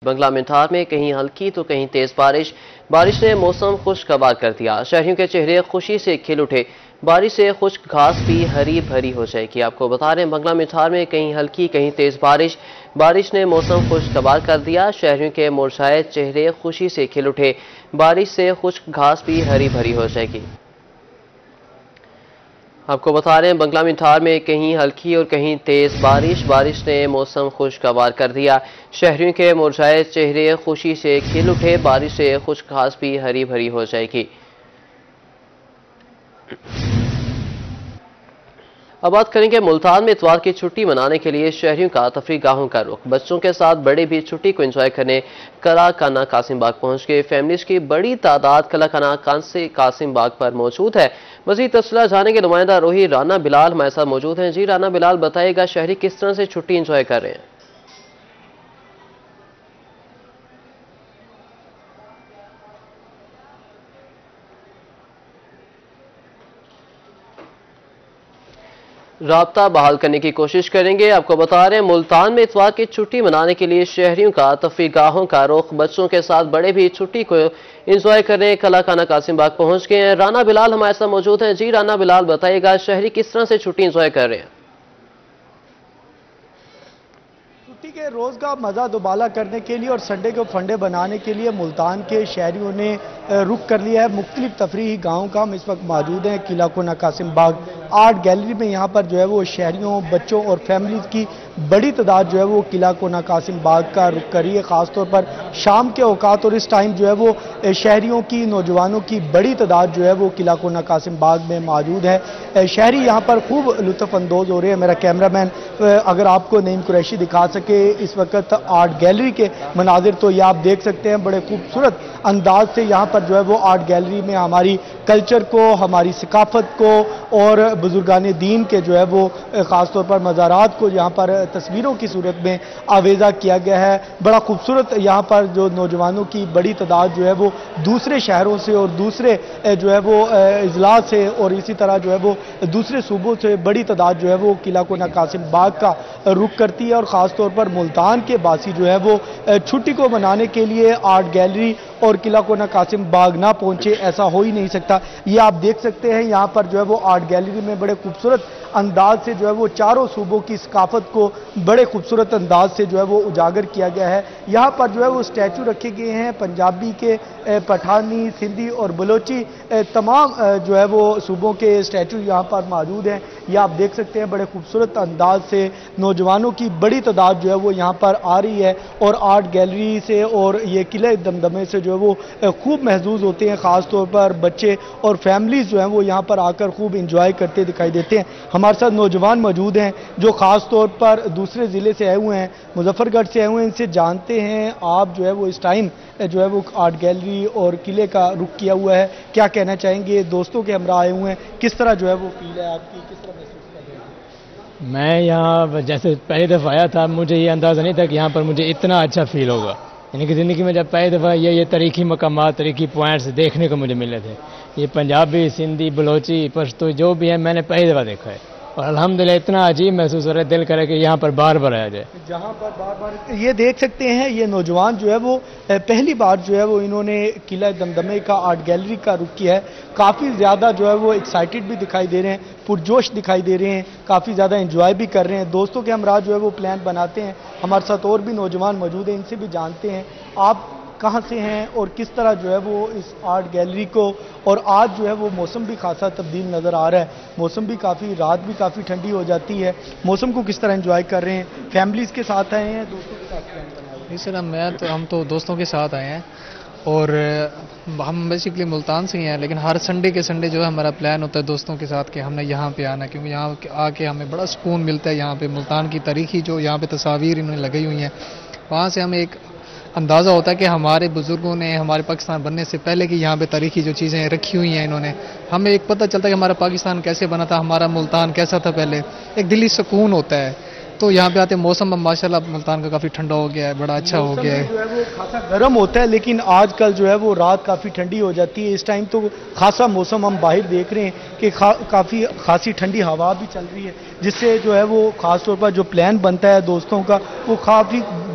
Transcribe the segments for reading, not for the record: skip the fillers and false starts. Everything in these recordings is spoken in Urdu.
بنگلہ منٹھار میں کہیں ہلکی تو کہیں تیز بارش نے موسم خوشگوار کر دیا۔ شہریوں کے چہرے خوشی سے کھل اٹھے۔ بارش سے خشک گھاس بھی ہری بھری ہو جائے گی۔ آپ کو بتا رہے ہیں بنگلہ منٹھار میں کہیں ہلکی کہیں تیز بارش نے موسم خوشگوار کر دیا۔ شہریوں کے مرجھائے چہرے خوشی سے کھل اٹھے۔ بارش سے خشک گھاس بھی ہری بھری ہو جائے گی۔ آپ کو بتا رہے ہیں بنگلہ منٹھار میں کہیں ہلکی اور کہیں تیز بارش نے موسم خوشگوار کر دیا۔ شہریوں کے مرجھائے چہرے خوشی سے کھل اٹھے۔ بارش سے خشک گھاس بھی ہری بھری ہو جائے گی۔ اب بات کریں گے ملتان میں اتوار کی چھٹی منانے کے لیے شہریوں کا تفریح گاہوں کا رخ۔ بچوں کے ساتھ بڑے بھی چھٹی کو انجوائے کرنے قلعہ کانا قاسم باغ پہنچ گئے۔ فیملیز کی بڑی تعداد قلعہ کانا قاسم باغ پر موجود ہے۔ مزید تفصیلات جانیں گے نمائندہ روہی رانا بلال ہمارے ساتھ موجود ہیں۔ جی رانا بلال، بتائیے گا شہری کس طرح سے چھٹی انجوائے کر رہے ہیں؟ رابطہ بحال کرنے کی کوشش کریں گے۔ آپ کو بتا رہے ہیں ملتان میں اتوار کی چھٹی منانے کے لیے شہریوں کا تفریح گاہوں کا رخ۔ بچوں کے ساتھ بڑے بھی چھٹی کو انجوائے کرنے قلعہ کانا قاسم باغ پہنچ گئے ہیں۔ رانا بلال ہمارے ساتھ موجود ہیں۔ جی رانا بلال، بتائیے گا شہری کس طرح سے چھٹی انجوائے کر رہے ہیں؟ چھٹی کے روز کا مزہ دوبالا کرنے کے لیے اور سنڈے کو فنڈے بنانے کے لیے ملتان کے شہریوں نے رخ کر لیا ہے مختلف تفریحی گاہوں کا۔ ہم اس وقت موجود ہیں قلعہ کانا قاسم باغ آرٹ گیلری میں۔ یہاں پر جو ہے وہ شہریوں، بچوں اور فیملیز کی بڑی تعداد جو ہے وہ قلعہ کانا قاسم باغ کا رخ کر رہی ہے، خاص طور پر شام کے اوقات، اور اس ٹائم جو ہے وہ شہریوں کی، نوجوانوں کی بڑی تعداد جو ہے وہ قلعہ کانا قاسم باغ میں موجود ہے۔ شہری یہاں پر خوب لطف اندوز ہو رہے ہیں۔ میرا کیمرہ مین اگر آپ کو نعیم قریشی دکھا سکے اس وقت آرٹ گیلری کے مناظر، تو یہ آپ دیکھ سکتے ہیں بڑے خوبصورت انداز سے یہاں پر جو ہے وہ آرٹ گیلری میں ہماری کلچر کو، ہماری ثقافت کو اور بزرگان دین کے جو ہے وہ خاص طور پر مزارات کو یہاں پر تصویروں کی صورت میں آویزہ کیا گیا ہے۔ بڑا خوبصورت یہاں پر جو نوجوانوں کی بڑی تعداد جو ہے وہ دوسرے شہروں سے اور دوسرے جو ہے وہ اضلاع سے اور اسی طرح جو ہے وہ دوسرے صوبوں سے بڑی تعداد جو ہے وہ قلعہ کانا قاسم باغ کا رخ کرتی ہے، اور خاص طور پر ملتان کے باسی جو ہے وہ چھٹی کو منانے کے لیے آرٹ گیلری اور قلعہ کانا قاسم باغ نہ پہنچے، ایسا ہو ہی نہیں سکتا۔ یہ آپ دیکھ سکتے ہیں یہاں پر جو ہے وہ آرٹ گیلری میں بڑے خوبصورت انداز سے جو ہے وہ چاروں صوبوں کی ثقافت کو بڑے خوبصورت انداز سے جو ہے وہ اجاگر کیا گیا ہے۔ یہاں پر جو ہے وہ اسٹیچو رکھے گئے ہیں پنجابی کے، پٹھانی، سندھی اور بلوچی تمام جو ہے وہ صوبوں کے اسٹیچو یہاں پر موجود ہیں۔ یہ آپ دیکھ سکتے ہیں بڑے خوبصورت انداز سے نوجوانوں کی بڑی تعداد جو ہے وہ یہاں پر آ رہی ہے، اور آرٹ گیلری سے اور یہ قلعہ دمدمے سے جو ہے وہ خوب محظوظ ہوتے ہیں، خاص طور پر بچے اور فیملیز جو ہیں وہ یہاں پر آ کر خوب انجوائے کرتے دکھائی دیتے ہیں۔ ہمارے ساتھ نوجوان موجود ہیں جو خاص طور پر دوسرے ضلع سے آئے ہوئے ہیں، مظفر گڑھ سے آئے ہوئے ہیں۔ ان سے جانتے ہیں آپ جو ہے وہ اس ٹائم جو ہے وہ آرٹ گیلری اور قلعے کا رخ کیا ہوا ہے، کیا کہنا چاہیں گے؟ دوستوں کے ہمراہ آئے ہوئے ہیں، کس طرح جو ہے وہ فیل ہے آپ کی، کس طرح محسوس کر رہے ہیں؟ میں یہاں جیسے پہلی دفعہ آیا تھا، مجھے یہ اندازہ نہیں تھا کہ یہاں پر مجھے اتنا اچھا فیل ہوگا۔ یعنی کہ زندگی میں جب پہلی دفعہ یہ تاریخی مقامات، تاریخی پوائنٹس دیکھنے کو مجھے ملے تھے، یہ پنجابی، سندھی، بلوچی، پشتو جو بھی ہے میں نے پہلی دفعہ دیکھا ہے، اور الحمدللہ اتنا عجیب محسوس ہو رہا ہے، دل کرے کہ یہاں پر بار بار آیا جائے۔ جہاں پر بار بار یہ دیکھ سکتے ہیں یہ نوجوان جو ہے وہ پہلی بار جو ہے وہ انہوں نے قلعہ دمدمے کا آرٹ گیلری کا رخ کیا ہے۔ کافی زیادہ جو ہے وہ ایکسائٹڈ بھی دکھائی دے رہے ہیں، پرجوش دکھائی دے رہے ہیں، کافی زیادہ انجوائے بھی کر رہے ہیں۔ دوستوں کے ہمراہ جو ہے وہ پلان بناتے ہیں۔ ہمارے ساتھ اور بھی نوجوان موجود ہیں، ان سے بھی جانتے ہیں آپ کہاں سے ہیں اور کس طرح جو ہے وہ اس آرٹ گیلری کو، اور آج جو ہے وہ موسم بھی خاصا تبدیل نظر آ رہا ہے، موسم بھی کافی، رات بھی کافی ٹھنڈی ہو جاتی ہے، موسم کو کس طرح انجوائے کر رہے ہیں؟ فیملیز کے ساتھ آئے ہیں، دوستوں کے ساتھ پلان بنایا ہے؟ جی سر، ہم تو دوستوں کے ساتھ آئے ہیں، اور ہم بیسیکلی ملتان سے ہی ہیں، لیکن ہر سنڈے کے سنڈے جو ہے ہمارا پلان ہوتا ہے دوستوں کے ساتھ کہ ہم نے یہاں پہ آنا، کیونکہ یہاں آ کے ہمیں بڑا سکون ملتا ہے۔ یہاں پہ ملتان کی تاریخی جو یہاں پہ تصاویر انہوں نے لگی ہوئی ہیں، وہاں سے ہمیں ایک اندازہ ہوتا ہے کہ ہمارے بزرگوں نے ہمارے پاکستان بننے سے پہلے کی یہاں پہ تاریخی جو چیزیں رکھی ہوئی ہیں انہوں نے، ہمیں ایک پتہ چلتا ہے کہ ہمارا پاکستان کیسے بنا تھا، ہمارا ملتان کیسا تھا پہلے، ایک دلی سکون ہوتا ہے۔ تو یہاں پہ آتے موسم اب ماشاءاللہ ملتان کا کافی ٹھنڈا ہو گیا ہے، بڑا اچھا ہو گیا ہے۔ جو ہے وہ خاصا گرم ہوتا ہے، لیکن آج کل جو ہے وہ رات کافی ٹھنڈی ہو جاتی ہے۔ اس ٹائم تو خاصا موسم ہم باہر دیکھ رہے ہیں کہ کافی خاصی ٹھنڈی ہوا بھی چل رہی ہے، جس سے جو ہے وہ خاص طور پر جو پلان بنتا ہے دوستوں کا وہ کافی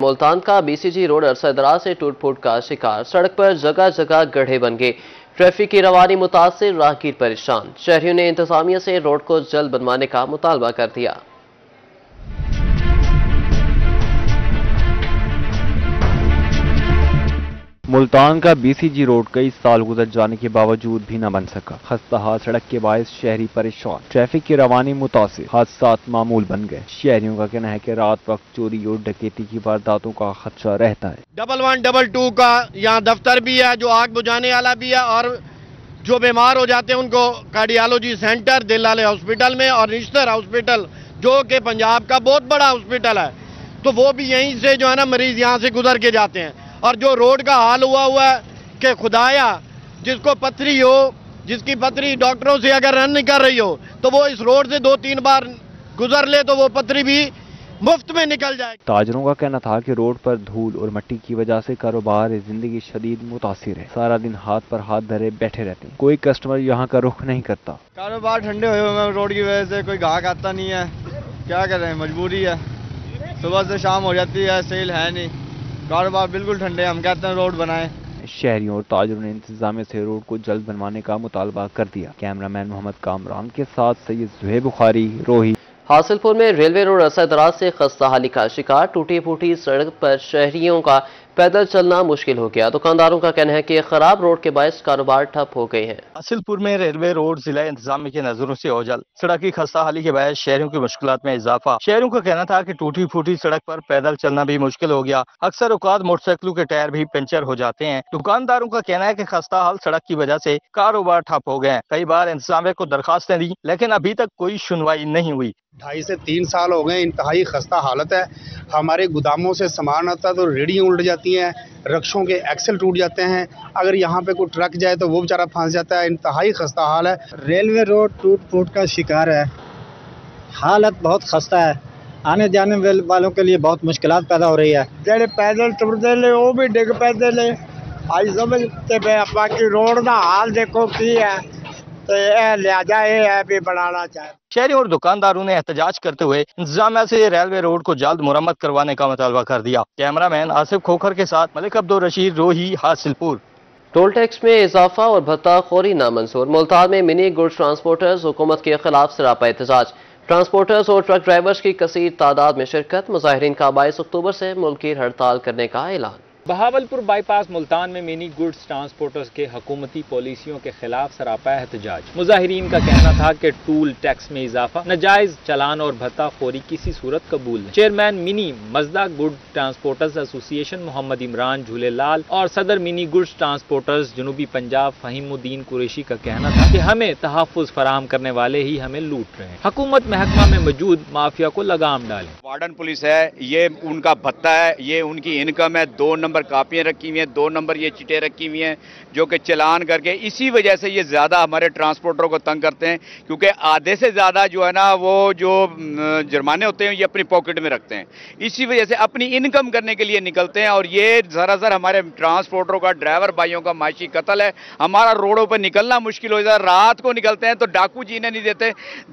ملتان کا BCG روڈ عرصہ دراز سے ٹوٹ پھوٹ کا شکار، سڑک پر جگہ جگہ گڑھے بن گئے، ٹریفک کی روانی متاثر، راہگیر پریشان۔ شہریوں نے انتظامیہ سے روڈ کو جلد بنوانے کا مطالبہ کر دیا۔ ملتان کا BCG روڈ کئی سال گزر جانے کے باوجود بھی نہ بن سکا۔ خستہ حال سڑک کے باعث شہری پریشان، ٹریفک کی روانی متاثر، حادثات معمول بن گئے۔ شہریوں کا کہنا ہے کہ رات وقت چوری اور ڈکیتی کی وارداتوں کا خدشہ رہتا ہے۔ 1122 کا یہاں دفتر بھی ہے، جو آگ بجھانے والا بھی ہے، اور جو بیمار ہو جاتے ہیں ان کو کارڈیالوجی سینٹر دل والے ہاسپٹل میں اور نشتر ہاسپٹل جو کہ پنجاب کا بہت بڑا ہاسپٹل ہے، تو وہ بھی یہیں سے جو ہے نا مریض یہاں سے گزر کے جاتے ہیں۔ اور جو روڈ کا حال ہوا ہے کہ خدایا جس کو پتھری ہو، جس کی پتھری ڈاکٹروں سے اگر رن نہیں کر رہی ہو تو وہ اس روڈ سے 2-3 بار گزر لے تو وہ پتھری بھی مفت میں نکل جائے۔ تاجروں کا کہنا تھا کہ روڈ پر دھول اور مٹی کی وجہ سے کاروبار زندگی شدید متاثر ہے، سارا دن ہاتھ پر ہاتھ دھرے بیٹھے رہتے ہیں، کوئی کسٹمر یہاں کا رخ نہیں کرتا۔ کاروبار ٹھنڈے ہوئے ہوئے روڈ کی وجہ سے، کوئی گاہک آتا نہیں ہے، کیا کر رہے ہیں، مجبوری ہے، صبح سے شام ہو جاتی ہے، سیل ہے نہیں، کاروبار بالکل ٹھنڈے، ہم کہتے ہیں روڈ بنائیں۔ شہریوں اور تاجروں نے انتظامیہ سے روڈ کو جلد بنوانے کا مطالبہ کر دیا۔ کیمرامین محمد کامران کے ساتھ سید زہیب بخاری، روہی۔ حاصل پور میں ریلوے روڈ عرصہ دراز سے خستہ حالی کا شکار، ٹوٹی پھوٹی سڑک پر شہریوں کا پیدل چلنا مشکل ہو گیا۔ دکانداروں کا کہنا ہے کہ خراب روڈ کے باعث کاروبار ٹھپ ہو گئے ہیں۔ حاصل پور میں ریلوے روڈ ضلع انتظامیہ کے نظروں سے اوجھل، سڑک کی خستہ حالی کے باعث شہریوں کی مشکلات میں اضافہ۔ شہریوں کا کہنا تھا کہ ٹوٹی پھوٹی سڑک پر پیدل چلنا بھی مشکل ہو گیا، اکثر اوقات موٹر سائیکلوں کے ٹائر بھی پنچر ہو جاتے ہیں۔ دکانداروں کا کہنا ہے کہ خستہ حال سڑک کی وجہ سے کاروبار ٹھپ ہو گئے ہیں۔ کئی بار انتظامیہ کو درخواستیں دی لیکن ابھی تک کوئی سنوائی نہیں ہوئی۔ 2.5 سے 3 سال ہو گئے، انتہائی خستہ حالت ہے۔ ہمارے گوداموں سے سامان آتا ہے تو ریڑیاں الٹ جاتی ہیں، رکشوں کے ایکسل ٹوٹ جاتے ہیں، اگر یہاں پہ کوئی ٹرک جائے تو وہ بیچارہ پھنس جاتا ہے۔ انتہائی خستہ حال ہے۔ ریلوے روڈ ٹوٹ پھوٹ کا شکار ہے، حالت بہت خستہ ہے، آنے جانے والوں کے لیے بہت مشکلات پیدا ہو رہی ہے۔ جڑے پیدل ٹرتے لے وہ بھی ڈگ پیتے لے، آئی سمجھتے پہ باقی روڈ دا حال دیکھو کی ہے، تو یہ لہٰذا یہ ہے بھی بنانا چاہے۔ شہریوں اور دکانداروں نے احتجاج کرتے ہوئے انتظامیہ سے ریلوے روڈ کو جلد مرمت کروانے کا مطالبہ کر دیا۔ کیمرامین آصف کھوکھر کے ساتھ ملک عبدالرشید، روہی، حاصل پور۔ ٹول ٹیکس میں اضافہ اور بھتہ خوری نامنظور۔ ملتان میں منی گڈ ٹرانسپورٹرز حکومت کے خلاف سراپا احتجاج۔ ٹرانسپورٹرز اور ٹرک ڈرائیورز کی کثیر تعداد میں شرکت۔ مظاہرین کا 22 اکتوبر سے ملکی ہڑتال کرنے کا اعلان۔ بہاولپور بائی پاس ملتان میں منی گڈز ٹرانسپورٹرز کے حکومتی پالیسیوں کے خلاف سراپا احتجاج۔ مظاہرین کا کہنا تھا کہ ٹول ٹیکس میں اضافہ، ناجائز چلان اور بھتہ خوری کسی صورت قبول نہیں۔ چیئرمین منی مزدا گڈ ٹرانسپورٹرز ایسوسی ایشن محمد عمران جھولے لال اور صدر منی گڈز ٹرانسپورٹرز جنوبی پنجاب فہیم الدین قریشی کا کہنا تھا کہ ہمیں تحفظ فراہم کرنے والے ہی ہمیں لوٹ رہے ہیں، حکومت محکمہ میں موجود مافیا کو لگام ڈالیں۔ وارڈن پولیس ہے، یہ ان کا بھتہ ہے، یہ ان کی انکم ہے۔ 2 نمبر کاپیاں رکھی ہوئی ہیں، 2 نمبر یہ چٹیں رکھی ہوئی ہیں جو کہ چلان کر کے، اسی وجہ سے یہ زیادہ ہمارے ٹرانسپورٹروں کو تنگ کرتے ہیں، کیونکہ آدھے سے زیادہ جو ہے نا وہ جو جرمانے ہوتے ہیں یہ اپنی پاکٹ میں رکھتے ہیں، اسی وجہ سے اپنی انکم کرنے کے لیے نکلتے ہیں، اور یہ سراسر ہمارے ٹرانسپورٹروں کا، ڈرائیور بھائیوں کا معاشی قتل ہے۔ ہمارا روڈوں پر نکلنا مشکل ہو جاتا ہے، رات کو نکلتے ہیں تو ڈاکو جینے نہیں دیتے،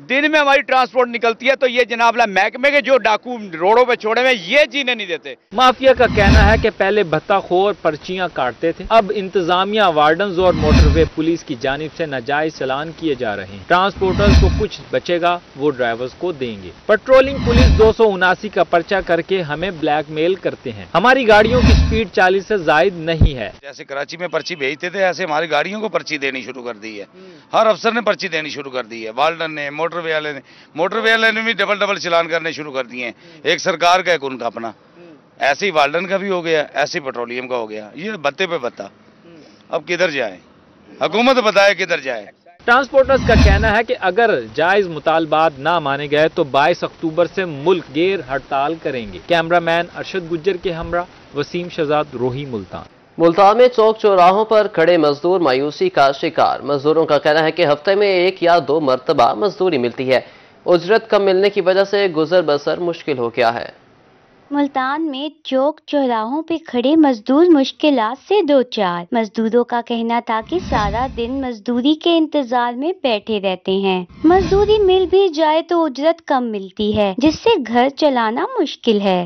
دن میں ہماری ٹرانسپورٹ نکلتی ہے تو یہ جناب اللہ محکمے کے جو ڈاکو روڈوں پہ چھوڑے ہوئے یہ جینے نہیں دیتے۔ مافیا کا کہنا ہے کہ پہلے بھتہ خور پرچیاں کاٹتے تھے، اب انتظامیہ، وارڈنز اور موٹر وے پولیس کی جانب سے ناجائز چلان کیے جا رہے ہیں۔ ٹرانسپورٹرز کو کچھ بچے گا وہ ڈرائیورز کو دیں گے۔ پیٹرولنگ پولیس 279 کا پرچہ کر کے ہمیں بلیک میل کرتے ہیں، ہماری گاڑیوں کی سپیڈ 40 سے زائد نہیں ہے۔ جیسے کراچی میں پرچی بھیجتے تھے ایسے ہماری گاڑیوں کو پرچی دینی شروع کر دی ہے، ہر افسر نے پرچی دینی شروع کر دی ہے، وارڈن نے، موٹر وے والے نے بھی ڈبل چلان کرنے شروع کر دیے ہیں۔ ایک سرکار کا، ایک ان کا اپنا، ایسے ہی والڈن کا بھی ہو گیا، ایسے ہی پیٹرولیم کا ہو گیا، یہ بتے پہ بتا۔ اب کدھر جائیں، حکومت بتائے کدھر جائے۔ ٹرانسپورٹرز کا کہنا ہے کہ اگر جائز مطالبات نہ مانے گئے تو 22 اکتوبر سے ملک گیر ہڑتال کریں گے۔ کیمرامین ارشد گجر کے ہمراہ وسیم شہزاد، روہی، ملتان۔ ملتان میں چوک چوراہوں پر کھڑے مزدور مایوسی کا شکار۔ مزدوروں کا کہنا ہے کہ ہفتے میں 1 یا 2 مرتبہ مزدوری ملتی ہے، اجرت کم ملنے کی وجہ سے گزر بسر مشکل ہو گیا ہے۔ ملتان میں چوک چوراہوں پہ کھڑے مزدور مشکلات سے دوچار۔ مزدوروں کا کہنا تھا کہ سارا دن مزدوری کے انتظار میں بیٹھے رہتے ہیں، مزدوری مل بھی جائے تو اجرت کم ملتی ہے جس سے گھر چلانا مشکل ہے۔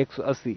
180,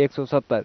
170,